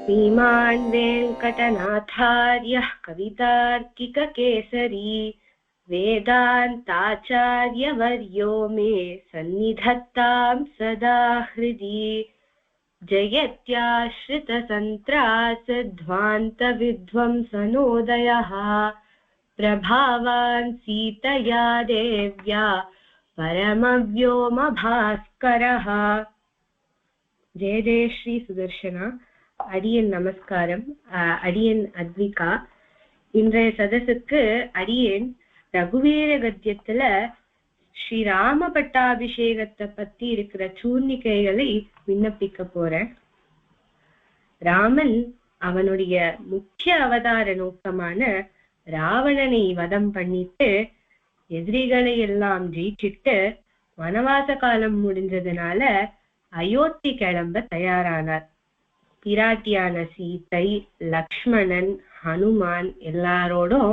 श्रीमान् वेङ्कटनाथार्यः कवितार्किककेसरी वेदान्ताचार्यवर्यो मे सन्निधत्तां सदा हृदि जयत्याश्रितसन्त्रासध्वान्तविध्वंसनोदयः प्रभावान् सीतया देव्या परमव्योमभास्करः। जय जय श्री सुदर्शना. அடியன் நமஸ்காரம். அடியன் அத்விகா. இன்றைய சதசுக்கு அடியன் ரகுவீர கத்தியத்துல ஸ்ரீராம பட்டாபிஷேகத்தை பத்தி இருக்கிற சூர்ணிக்கைகளை விண்ணப்பிக்க போறேன். ராமன் அவனுடைய முக்கிய அவதார நோக்கமான ராவணனை வதம் பண்ணிட்டு எதிரிகளை எல்லாம் ஜெயிச்சிட்டு வனவாச காலம் முடிஞ்சதுனால அயோத்தி கிளம்ப தயாரானார். பிராட்டியான சீதை, லக்ஷ்மணன், ஹனுமான் எல்லாரோடும்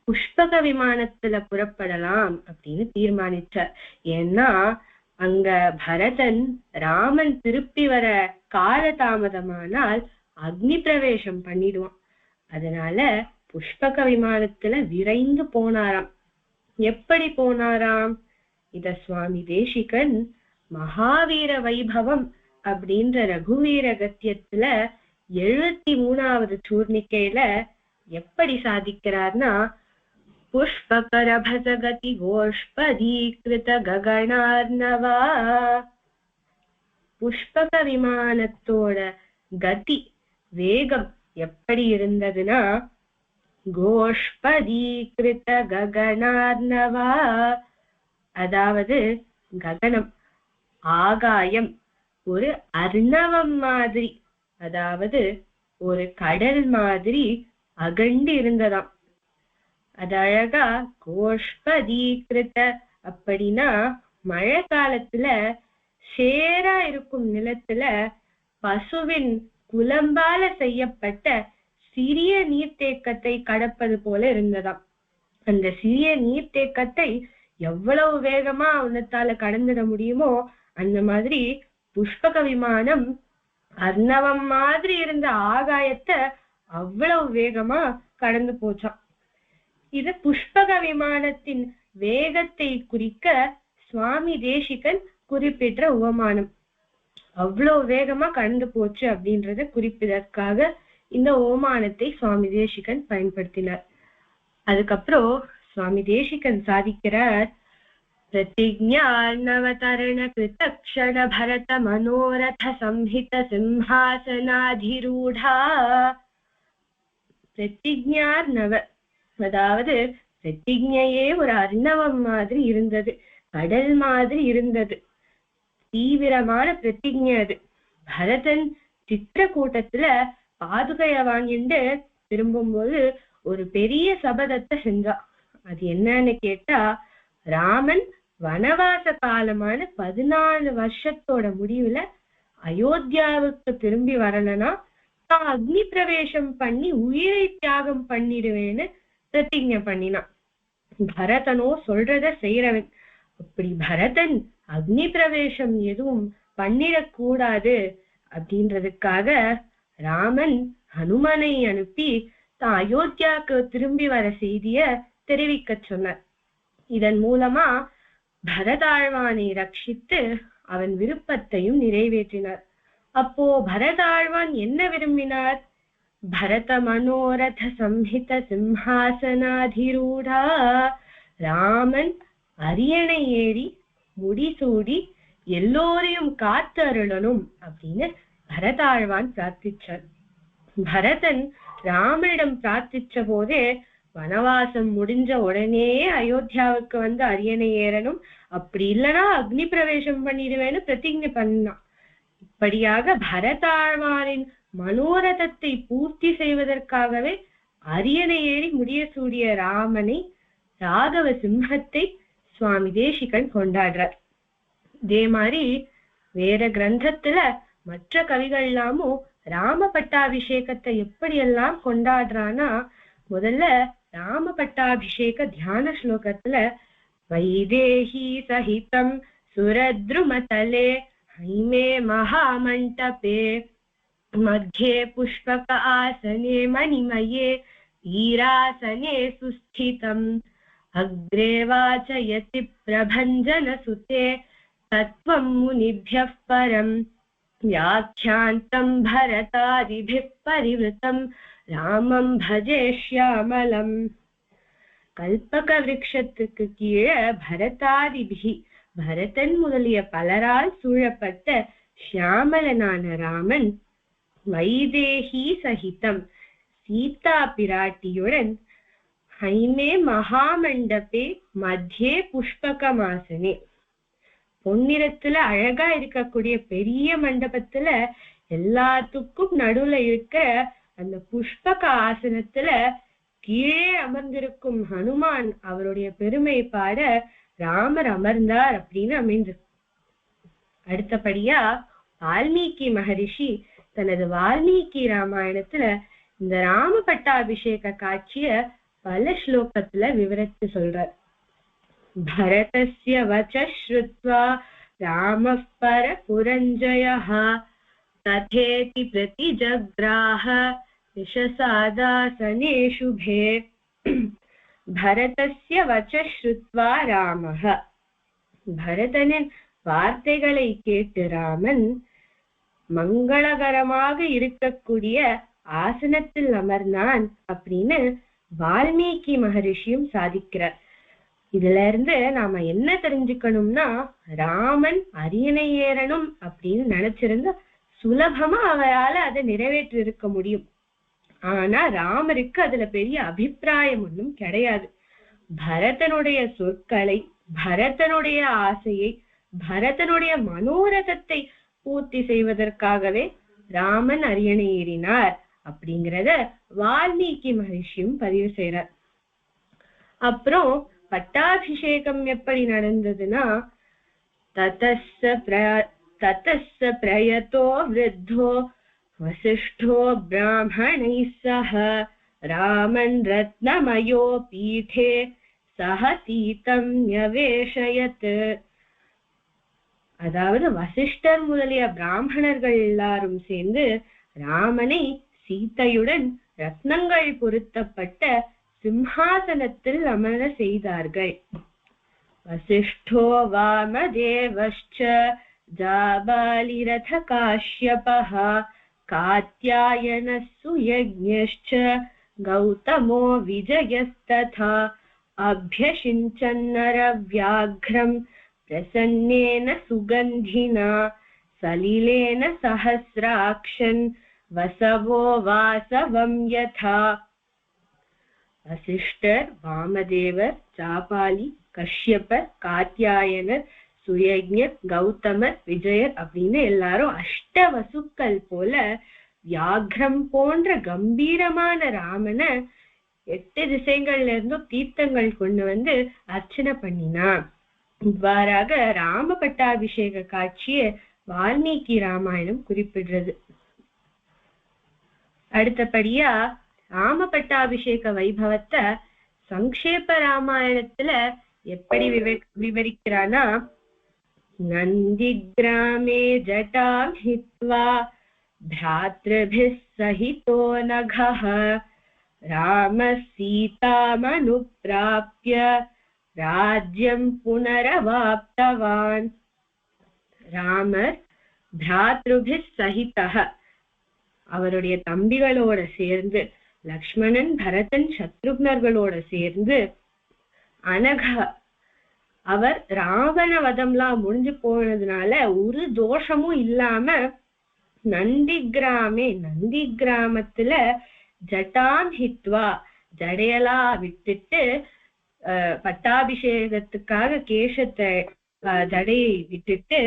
புஷ்பக விமானத்துல புறப்படலாம் அப்படின்னு தீர்மானிச்சார். ஏன்னா அங்க பரதன் ராமன் திருப்பி வர கால தாமதமானால் அக்னி பிரவேசம் பண்ணிடுவான். அதனால புஷ்பக விமானத்துல விரைந்து போனாராம். எப்படி போனாராம்? இத சுவாமி தேசிகன் மகாவீர வைபவம் அப்படின்ற ரகுவீர கத்தியத்துல 73வது சூர்ணிக்கையில எப்படி சாதிக்கிறார்னா, புஷ்பகரபசகதி கோஷ்பதீகிருத ககணார்ணவா. புஷ்பக விமானத்தோட கதி வேகம் எப்படி இருந்ததுன்னா, கோஷ்பதீகிருத ககணார்ணவா, அதாவது ககனம் ஆகாயம் ஒரு அர்ணவம் மாதிரி, அதாவது ஒரு கடல் மாதிரி அகண்டு இருந்ததாம். அது அழகா கோஷ்பதீகிருத அப்படின்னா மழை காலத்துல சேரா இருக்கும் நிலத்துல பசுவின் குலம்பால செய்யப்பட்ட சிறிய நீர்த்தேக்கத்தை கடப்பது போல இருந்ததாம். அந்த சிறிய நீர்த்தேக்கத்தை எவ்வளவு வேகமா உன்னத்தால கடந்துட முடியுமோ அந்த மாதிரி புஷ்பக விமானம் அர்ணவம் மாதிரி இருந்த ஆகாயத்தை அவ்வளவு வேகமா கடந்து போச்சான். இது புஷ்பக விமானத்தின் வேகத்தை குறிக்க சுவாமி தேசிகன் குறிப்பிட்ட உவமானம். அவ்வளவு வேகமா கடந்து போச்சு அப்படின்றத குறிப்பிடற்காக இந்த உவமானத்தை சுவாமி தேசிகன் பயன்படுத்தினார். அதுக்கப்புறம் சுவாமி தேசிகன் சாதிக்கிறார், प्रतिज्ञार्णवतरण कृतक्षण भरत मनोरथ संहित सिंहासनाधिरूढ़ा. பிரதிஜ்ஞார்ணவ, அதாவது பிரதிஜ்ஞையே ஒரு அர்ணவம் மாதிரி இருந்தது, கடல் மாதிரி இருந்தது, தீவிரமான பிரதிஜ்ஞை அது. பரதன் சித்திரக்கூட்டத்துல பாதுகைய வாங்கிட்டு திரும்பும்போது ஒரு பெரிய சபதத்தை செஞ்சான். அது என்னன்னு கேட்டா, ராமன் வனவாச காலமான 14 வருஷத்தோட முடிவுல அயோத்தியாவுக்கு திரும்பி வரலன்னா தான் அக்னி பிரவேசம் பண்ணி உயிரை தியாகம் பண்ணிடுவேன்னு பிரதிஜ்ஞை பண்ணினான். பரதனோ சொல்றத செய்யறவன். அப்படி பரதன் அக்னி பிரவேசம் எதுவும் பண்ணிடக்கூடாது அப்படின்றதுக்காக ராமன் ஹனுமனை அனுப்பி தான் அயோத்தியாவுக்கு திரும்பி வர செய்திய தெரிவிக்க சொன்னார். இதன் மூலமா பரதாழ்வானை ரட்சித்து அவன் விருப்பத்தையும் நிறைவேற்றினார். அப்போ பரதாழ்வான் என்ன விரும்பினார்? பரத மனோரத சம்ஹித சிம்ஹாசனாதிரூடா, ராமன் அரியணை ஏறி முடிசூடி எல்லோரையும் காத்து அருளணும் அப்படின்னு பரதாழ்வான் பிரார்த்திச்சார். பரதன் ராமனிடம் பிரார்த்திச்ச போதே வனவாசம் முடிஞ்ச உடனே அயோத்தியாவுக்கு வந்து அரியணை ஏறணும், அப்படி இல்லைன்னா அக்னி பிரவேசம் பண்ணிடுவேன்னு பிரதிஜ்ஞை பண்ணான். இப்படியாக பரதாழ்வானின் மனோரதத்தை பூர்த்தி செய்வதற்காகவே அரியணை ஏறி முடிய சூடிய ராமனை, ராகவ சிம்ஹத்தை சுவாமி தேசிகன் கொண்டாடுறார். இதே மாதிரி வேற கிரந்தத்துல மற்ற கவிகள் எல்லாமும் ராம பட்டாபிஷேகத்தை எப்படியெல்லாம் கொண்டாடுறான்னா, முதல்ல ராம பட்டாபிஷேக தியான ஸ்லோகத்துல வைதேகி சகிதம் சுரத்ருமதலே ஹைமே மகாமண்டபே मध्ये पुष्पक आसने मणिमये वीरासने सुस्थितम् अग्रे वाचयति प्रभञ्जनसुते तत्त्वं मुनिभ्यः परम् व्याख्यान्तं भरतादिभिः परिवृतं रामं भजे श्यामलम्. கல்பக விருட்சத்துக்கு கீழே பரதாதிபி பரதன் முதலிய பலரால் சூழப்பட்ட ஷியாமலனான ராமன் வைதேகி சகிதம் சீதா பிராட்டியுடன் ஹைமே மகாமண்டபே மத்தியே புஷ்பகமாசனே பொன்னிறத்துல அழகா இருக்கக்கூடிய பெரிய மண்டபத்துல எல்லாத்துக்கும் நடுவுல இருக்க அந்த புஷ்பக ஆசனத்துல கீழே அமர்ந்திருக்கும் ஹனுமான் அவருடைய பெருமை பாட ராமர் அமர்ந்தார் அப்படின்னு அமைந்து. அடுத்தபடியா வால்மீகி மகரிஷி தனது வால்மீகி ராமாயணத்துல இந்த ராம பட்டாபிஷேக காட்சிய பல ஸ்லோகத்துல விவரித்து சொல்றார். பரதஸ்ய வச ஸ்ருத்வா ராமः பர புரஞ்சயः ததேதி பிரதிஜக்ராஹ விஷசாதாசனே சுபே. பரதஸ்ய வச ஸ்ருத்வா ராமः பரதனின் வார்த்தைகளை கேட்டு ராமன் மங்களகரமாக இருக்கக்கூடிய ஆசனத்தில் அமர்ந்தான் அப்படின்னு வால்மீகி மகரிஷியும் சாதிக்கிறார். இதுல இருந்து நாம என்ன தெரிஞ்சுக்கணும்னா, ராமன் அரியணை ஏறணும் அப்படின்னு நினைச்சிருந்தா சுலபமா அவரால் அதை நிறைவேற்றி இருக்க முடியும். ஆனா ராமருக்கு அதுல பெரிய அபிப்பிராயம் ஒன்றும் கிடையாது. பரதனுடைய சொற்களை, பரதனுடைய ஆசையை, பரதனுடைய மனோரதத்தை பூர்த்தி செய்வதற்காகவே ராமன் அரியணை ஏறினார் அப்படிங்கிறத வால்மீகி மகரிஷியும் பதிவு செய்யறார். அப்புறம் பட்டாபிஷேகம் எப்படி நடந்ததுன்னா, ததஸ்ஸ பிரயதோ விருத்தோ வசிஷ்டோ பிராமணைः சஹ ராமன் ரத்னமயோ பீடே சஹ சீதம் யவேஷயத். அதாவது வசிஷ்டர் முதலிய பிராமணர்கள் எல்லாரும் சேர்ந்து ராமனை சீதையுடன் ரத்னங்கள் பொருத்தப்பட்ட சிம்ஹாசனத்தில் அமர செய்தார்கள். வசிஷ்டோ வாமதேவஸ்ச ஜாபாலிரத காஷ்யபஹ காத்யாயனः சுயஜ்ஞஸ்ச கௌதமோ விஜயஸ்ததா அப்யசிஞ்சன்னர வியாக்ரம் பிரசன்னேன சுகந்தினா சலிலேன சஹஸ்ராக்ஷன் வசவோ வாசவம் யதா. வசிஷ்டர், வாமதேவர், ஜாபாலி, கஷ்யபர், காத்யாயனர், சுயஜ்ஞர், கௌதமர், விஜயர் அப்படின்னு எல்லாரும் அஷ்ட வசுக்கள் போல வியாக்ரம் போன்ற கம்பீரமான ராமனை 8 திசைகள்ல இருந்தும் தீர்த்தங்கள் கொண்டு வந்து அர்ச்சனை பண்ணினான். இவ்வாறாக ராம பட்டாபிஷேக காட்சியை வால்மீகி ராமாயணம் குறிப்பிடுறது. அடுத்தபடியா ராம பட்டாபிஷேக வைபவத்தை சங்கேப ராமாயணத்துல எப்படி விவரிக்கிறானா, நந்தி கிராமே ஜட்டாம் ஹித்வா பிராத்ருபிஸ் சஹிதோ நகஹ ராம சீதாமனுப்ராப்ய ராஜ்யம் புனரவாப்தவான். ராமர் பிராத்ருபிஸ் சஹிதஹ அவருடைய தம்பிகளோட சேர்ந்து, லக்ஷ்மணன், பரதன், சத்ருக்னர்களோட சேர்ந்து, அனக அவர் ராவண வதம்லாம் முடிஞ்சு போனதுனால ஒரு தோஷமும் இல்லாம நந்தி கிராமத்துல ஜட்டாம் ஹித்வா ஜடையலா விட்டுட்டு பட்டாபிஷேகத்துக்காக கேசத்தை ஜடையை விட்டுட்டு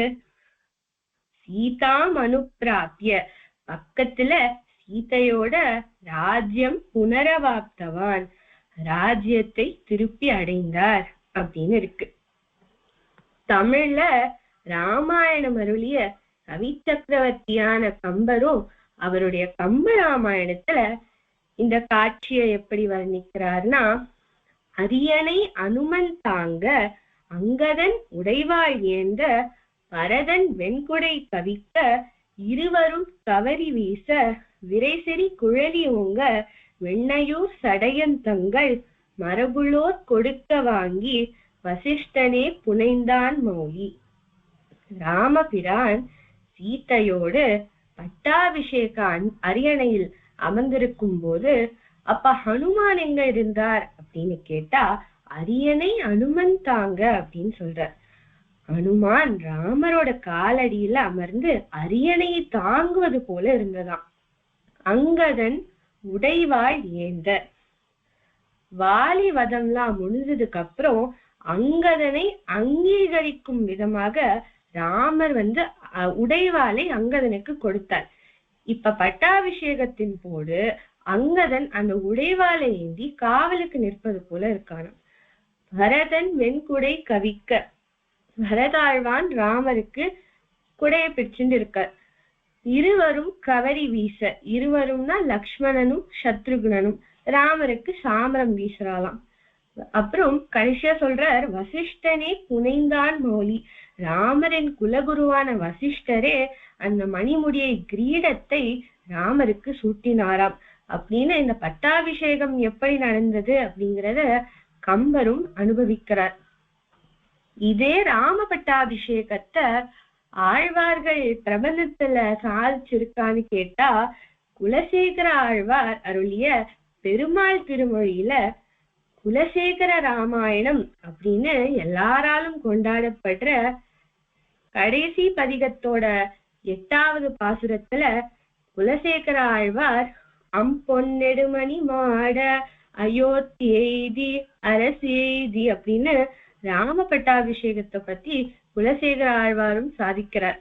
சீதாம் அனுப்பிராப்திய பக்கத்துல சீதையோட ராஜ்யம் புனரவாப்தவான் ராஜ்யத்தை திருப்பி அடைந்தார் அப்படின்னு இருக்கு. தமிழ்ல ராமாயணம் அருளிய கவி சக்கரவர்த்தியான கம்பரும் அவருடைய கம்ப ராமாயணத்துல இந்த காட்சியை எப்படி வர்ணிக்கிறார்னா, அரியணை அனுமன் தாங்க அங்கதன் உடைவாள் ஏந்த பரதன் வெண்குடை கவிக்க இருவரும் கவரி வீச விரைசெறி குழலி ஓங்க வெண்ணையூர் சடையந்தங்கள் மரபுளோர் கொடுக்க வாங்கி வசிஷ்டனே புனைந்தான் மௌலி. ராமபிரான் சீதையோடு பட்டாபிஷேக அரியணையில் அமர்ந்திருக்கும் போது அப்ப ஹனுமான் எங்க இருந்தார் அப்படின்னு கேட்டா அரியணை அனுமன் தாங்க அப்படின்னு சொல்றார். ஹனுமான் ராமரோட காலடியில அமர்ந்து அரியணையை தாங்குவது போல இருந்ததாம். அங்கதன் உடைவாள் ஏந்த வாலி வதம்லாம் முடிஞ்சதுக்கு அப்புறம் அங்கதனை அங்கீகரிக்கும் விதமாக ராமர் உடைவாளை அங்கதனுக்கு கொடுத்தார். இப்ப பட்டாபிஷேகத்தின் போது அங்கதன் அந்த உடைவாளை ஏந்தி காவலுக்கு நிற்பது போல இருக்கான. பரதன் வெண்குடை கவிக்க பரதாழ்வான் ராமருக்கு குடைய பிடிச்சுட்டு இருக்கார். இருவரும் கவரி வீச, இருவரும்னா லக்ஷ்மணனும் சத்ருகுணனும் ராமருக்கு சாமரம் வீசுறாளாம். அப்புறம் கடைசியா சொல்றார் வசிஷ்டனே புனைந்தான் மௌலி. ராமரின் குலகுருவான வசிஷ்டரே அந்த மணிமுடியை கிரீடத்தை ராமருக்கு சூட்டினாராம். அப்படின்னு இந்த பட்டாபிஷேகம் எப்படி நடந்தது அப்படிங்கிறத கம்பரும் அனுபவிக்கிறார். இதே ராம பட்டாபிஷேகத்தை ஆழ்வார்கள் பிரபந்தத்துல சாதிச்சிருக்கான்னு கேட்டா குலசேகர ஆழ்வார் அருளிய பெருமாள் திருமொழியில குலசேகர ராமாயணம் அப்படின்னு எல்லாராலும் கொண்டாடப்படுற கடைசி பதிகத்தோட 8வது பாசுரத்துல குலசேகர ஆழ்வார் அம்பொன்னெடுமணி மாட அயோத்தி எய்தி அரசு எய்தி அப்படின்னு ராம பட்டாபிஷேகத்தை பத்தி குலசேகர ஆழ்வாரும் சாதிக்கிறார்.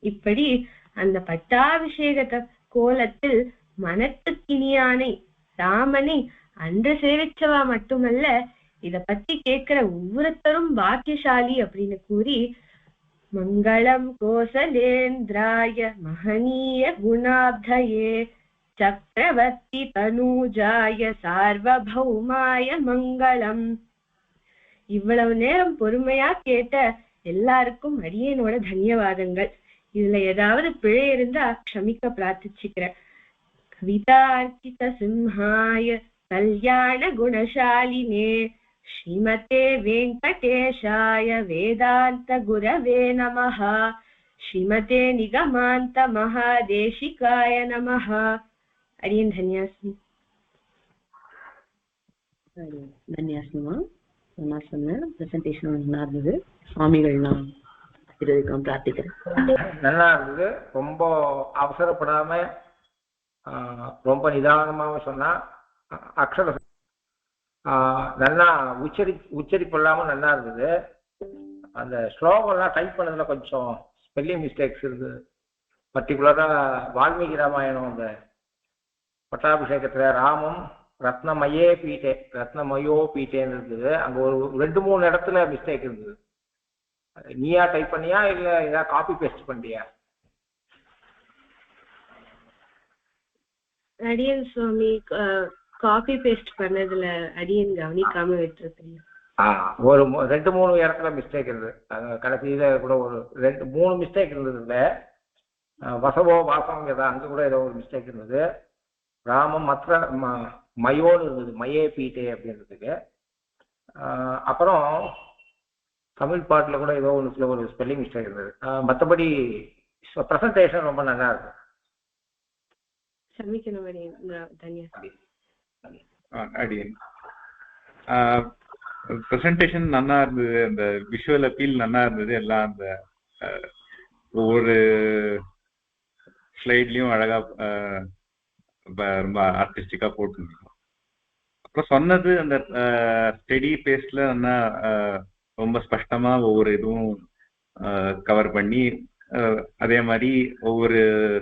இப்படி அந்த பட்டாபிஷேக கோலத்தில் மனத்துக்கினியானை ராமனை அன்று சேவிச்சவா மட்டுமல்ல, இத பத்தி கேட்கிற ஒவ்வொருத்தரும் பாக்கியசாலி அப்படின்னு கூறி மங்களம் கோசலேந்திராய மகனீய குணாப்தயே சக்கரவர்த்தி தனூஜாய சார்வபௌமாய மங்களம். இவ்வளவு நேரம் பொறுமையா கேட்ட எல்லாருக்கும் அடியேனோட தன்யவாதங்கள். இதுல ஏதாவது பிழை இருந்தா க்ஷமிக்க பிரார்த்திச்சுக்கிறேன். கவிதார்க்கித சிம்ஹாய கல்யாண குணசாலினே ஸ்ரீமதே வெங்கடேஷாய வேதாந்த குரவே நமஹ. ஸ்ரீமதே நிகமாந்த மகாதேசிகாய நமஹ. அடியன் தன்யாஸ்மி. தன்யாஸ்மிமா. நான் சொன்ன பிரசன்டேஷன் நல்லா இருந்தது. சுவாமிகள் நான் பிரார்த்திக்கிறேன். நல்லா இருந்தது. ரொம்ப அவசரப்படாம ரொம்ப நிதானமாக சொன்னா அக்ஷர நல்லா உச்சரிப்பு இல்லாமல் நல்லா இருந்தது. அந்த ஸ்லோகம்லாம் டைப் பண்ணதுல கொஞ்சம் ஸ்பெல்லிங் மிஸ்டேக்ஸ் இருந்தது. பர்டிகுலரா வால்மீகி ராமாயணம் அந்த பட்டாபிஷேகத்துல ராமம் ரத்னமயே பீட்டே ரத்னமயோ பீட்டேன்னு இருந்தது. அங்க ஒரு 2-3 இடத்துல மிஸ்டேக் இருந்தது. நீயா டைப் பண்ணியா இல்ல ஏதாவது காப்பி பேஸ்ட் பண்ணியா? அடியன் சுவாமி காப்பி பேஸ்ட் பண்ணதுல அடியன் கவனிக்காம விட்டுருக்கேன். ஒரு 2-3 இடத்துல மிஸ்டேக் இருந்தது. கடைசியில கூட ஒரு 2-3 மிஸ்டேக் இருந்தது. இல்ல வசவோ வாசம் அங்க கூட ஏதோ ஒரு மிஸ்டேக் இருந்தது. ராமம் மற்ற மயோன்னு இருந்தது, மயே பீட்டே அப்படின்றதுக்கு. அப்புறம் தமிழ் பாட்டுல கூட ஏதோ ஒன்றுல ஒரு ஸ்பெல்லிங் மிஸ்டேக் இருந்தது. மற்றபடி ப்ரெசன்டேஷன் ரொம்ப நல்லா இருக்கு. ப்ரெசன்டேஷன் நல்லா இருந்தது. அந்த விஷுவல் அப்பீல் நல்லா இருந்தது. எல்லாம் அந்த ஒவ்வொரு ஸ்லைட்லயும் அழகா ரொம்ப ஆர்டிஸ்டிக்கா போட்டுருந்தோம். அப்புறம் சொன்னது அந்த ஸ்டெடி பேஸ்ல ரொம்ப ஸ்பஷ்டமா ஒவ்வொரு இதுவும் கவர் பண்ணி, அதே மாதிரி ஒவ்வொரு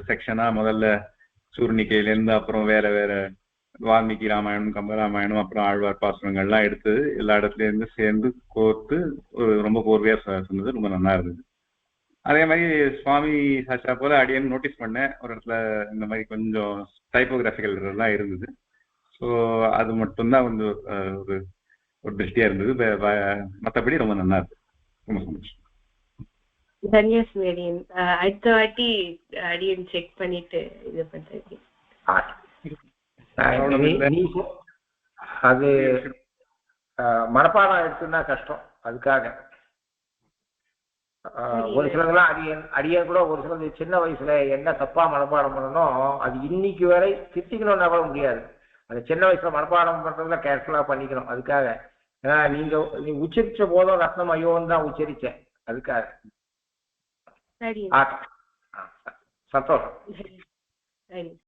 செக்ஷனா முதல்ல சூர்ணிக்கையிலேருந்து அப்புறம் வேற வேற வால்மீகி ராமாயணம், கம்பராமாயணம், அப்புறம் ஆழ்வார் பாசுரங்கள்லாம் எடுத்து எல்லா இடத்துல இருந்து சேர்ந்து கோர்த்து ஒரு ரொம்ப கோர்வையா சொன்னது ரொம்ப நல்லா இருந்தது. அதே மாதிரி சுவாமி சாச்சா போல அடியேன்னு நோட்டீஸ் பண்ணேன், ஒரு இடத்துல இந்த மாதிரி கொஞ்சம் டைப்போகிராஃபிக்கல் எல்லாம் இருந்தது. ஸோ அது மட்டும்தான் வந்து ஒரு திருஷ்டியா இருந்தது. மற்றபடி ரொம்ப நல்லா இருக்கு. ரொம்ப சந்தோஷம். தன்யாஸ்மி அடியன் அடுத்த வாட்டி அடியன் செக் பண்ணிட்டு இது பண்றேன். அது மனப்பாடம் எடுத்துன்னா கஷ்டம். அதுக்காக ஒரு சிலதெல்லாம் அடியன் கூட ஒரு சிலது சின்ன வயசுல என்ன தப்பா மனப்பாடம் பண்ணணும் அது இன்னைக்கு வரை திட்டிக்கணும்னா கூட முடியாது. அந்த சின்ன வயசுல மனப்பாடம் பண்றதுல கேர்ஃபுல்லா பண்ணிக்கணும். அதுக்காக ஏன்னா நீ உச்சரிச்ச போதும் ரத்னம் ஐயோன்னு தான் உச்சரிச்சேன். அதுக்காக சந்தோஷம்.